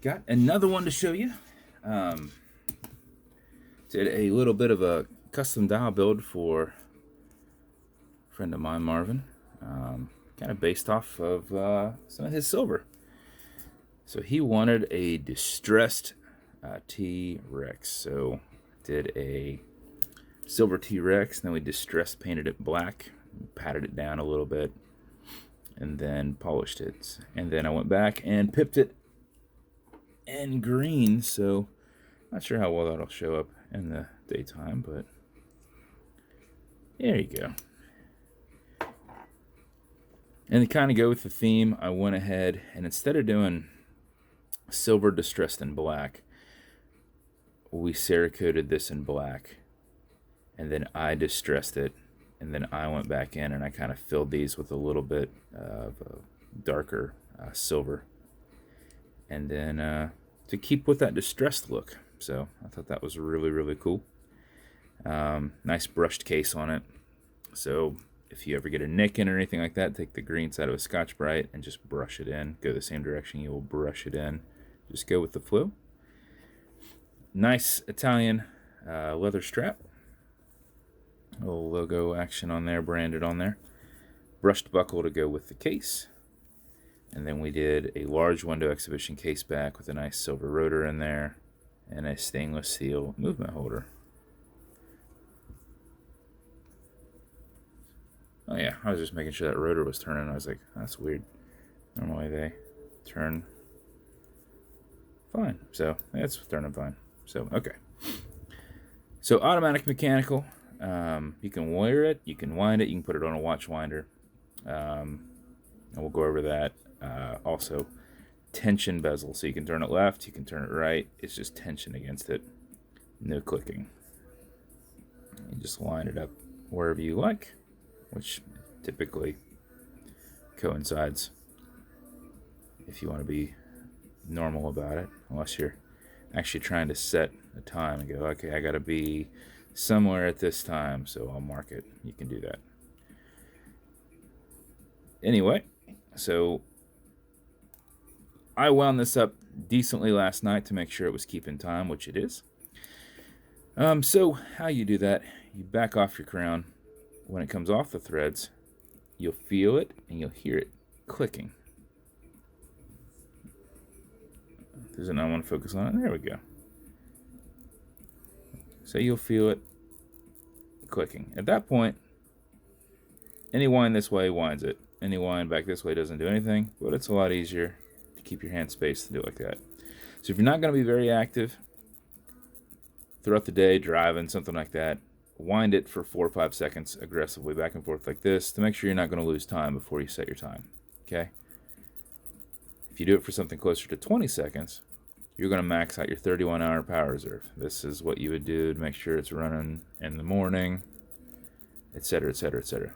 Got another one to show you. Did a little bit of a custom dial build for a friend of mine, Marvin. Kind of based off of some of his silver. So he wanted a distressed T-Rex. So did a silver T-Rex, and then we distress painted it black, patted it down a little bit, and then polished it. And then I went back and pipped it in green, so not sure how well that'll show up in the daytime, but there you go. And to kind of go with the theme, I went ahead and instead of doing silver distressed in black, we cerakoted this in black, and then I distressed it, and then I went back in and I kind of filled these with a little bit of darker silver, and then to keep with that distressed look. So I thought that was really, really cool. Nice brushed case on it. So if you ever get a nick in or anything like that, take the green side of a Scotch-Brite and just brush it in. Go the same direction you will brush it in. Just go with the flow. Nice Italian leather strap. A little logo action on there, branded on there. Brushed buckle to go with the case. And then we did a large window exhibition case back with a nice silver rotor in there and a stainless steel movement holder. Oh yeah, I was just making sure that rotor was turning. I was like, that's weird. Normally they turn fine. So it's turning fine. So, okay. So automatic mechanical. You can wire it, you can wind it, you can put it on a watch winder. And we'll go over that. Also, tension bezel. So you can turn it left, you can turn it right. It's just tension against it. No clicking. You just line it up wherever you like, which typically coincides if you want to be normal about it, unless you're actually trying to set a time and go, okay, I got to be somewhere at this time, so I'll mark it. You can do that. Anyway, so I wound this up decently last night to make sure it was keeping time, which it is. So how you do that, you back off your crown. When it comes off the threads, you'll feel it and you'll hear it clicking. Doesn't I want to focus on it? There we go. So you'll feel it clicking. At that point, any wind this way winds it. Any wind back this way doesn't do anything, but it's a lot easier to keep your hand spaced to do it like that. So if you're not going to be very active throughout the day, driving, something like that, wind it for 4 or 5 seconds aggressively back and forth like this to make sure you're not going to lose time before you set your time. Okay? If you do it for something closer to 20 seconds, you're going to max out your 31-hour power reserve. This is what you would do to make sure it's running in the morning, etc., etc., etc.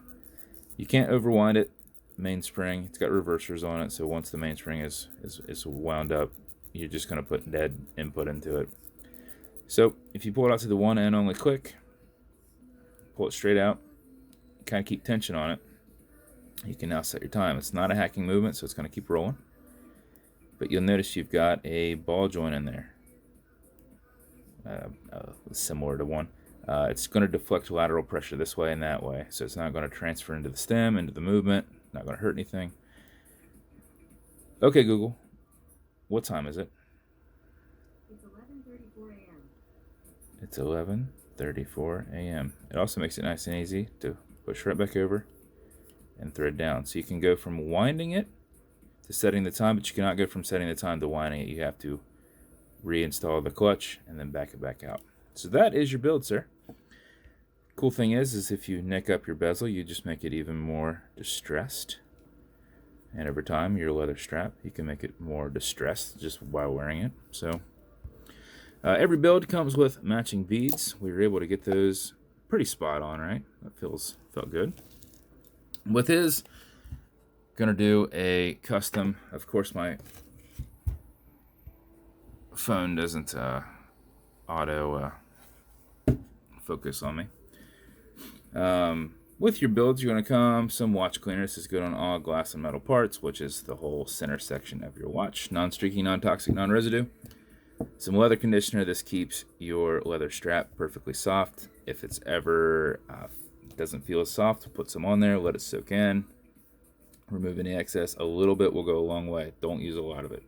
You can't overwind it. Mainspring, it's got reversers on it, so once the mainspring is wound up, you're just going to put dead input into it. So if you pull it out to the one end only click, pull it straight out, kind of keep tension on it, you can now set your time. It's not a hacking movement, so it's going to keep rolling. But you'll notice you've got a ball joint in there, similar to one. It's going to deflect lateral pressure this way and that way, so it's not going to transfer into the stem, into the movement, not going to hurt anything. Okay, Google, what time is it? It's 11:34 a.m. It's 11:34 a.m. It also makes it nice and easy to push right back over and thread down. So you can go from winding it to setting the time, but you cannot go from setting the time to winding it. You have to reinstall the clutch and then back it back out. So that is your build, sir. Cool thing is if you nick up your bezel, you just make it even more distressed. And over time, your leather strap, you can make it more distressed just while wearing it. So every build comes with matching beads. We were able to get those pretty spot on, right? That felt good. With his, gonna do a custom. Of course, my phone doesn't auto focus on me. With your builds, you're going to come some watch cleaner. This is good on all glass and metal parts, which is the whole center section of your watch. Non-streaky, non-toxic, non-residue. Some leather conditioner. This keeps your leather strap perfectly soft. If it's ever doesn't feel as soft, put some on there, let it soak in. Remove any excess. A little bit will go a long way. Don't use a lot of it.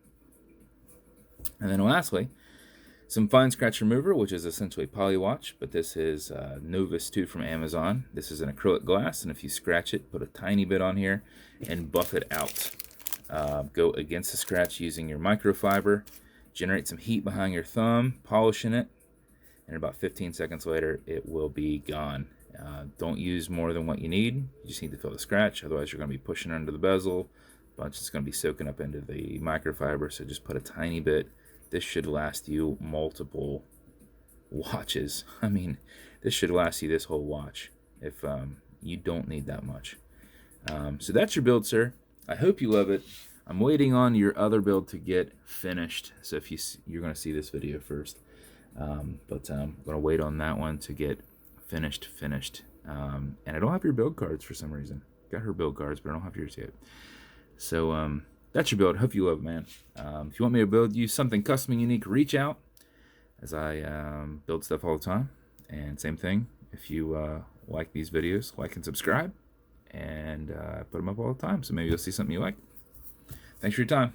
And then lastly, some fine scratch remover, which is essentially polywatch, but this is Novus 2 from Amazon. This is an acrylic glass, and if you scratch it, put a tiny bit on here and buff it out. Go against the scratch using your microfiber. Generate some heat behind your thumb, polishing it, and about 15 seconds later, it will be gone. Don't use more than what you need. You just need to fill the scratch, otherwise you're going to be pushing under the bezel. A bunch is going to be soaking up into the microfiber, so just put a tiny bit. This should last you multiple watches. I mean, this should last you this whole watch if you don't need that much. So that's your build, sir. I hope you love it. I'm waiting on your other build to get finished. So if you're going to see this video first. But I'm going to wait on that one to get finished. And I don't have your build cards for some reason. Got her build cards, but I don't have yours yet. So that's your build. Hope you love it, man. If you want me to build you something custom and unique, reach out, as I build stuff all the time. And same thing, if you like these videos, like and subscribe. And I put them up all the time, so maybe you'll see something you like. Thanks for your time.